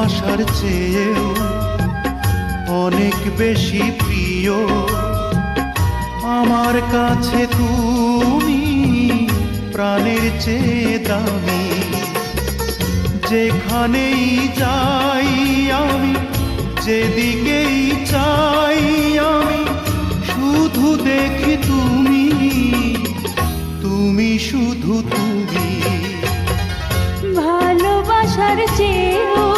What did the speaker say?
ভালোবাসার চেয়েও অনেক বেশি প্রিয় আমার কাছে তুমি, প্রাণের চেয়ে দামি। যেখানেই যাই আমি, যেদিকেই চাই আমি, শুধু দেখি তুমি, তুমি শুধু তুমি। ভালোবাসার চেয়েও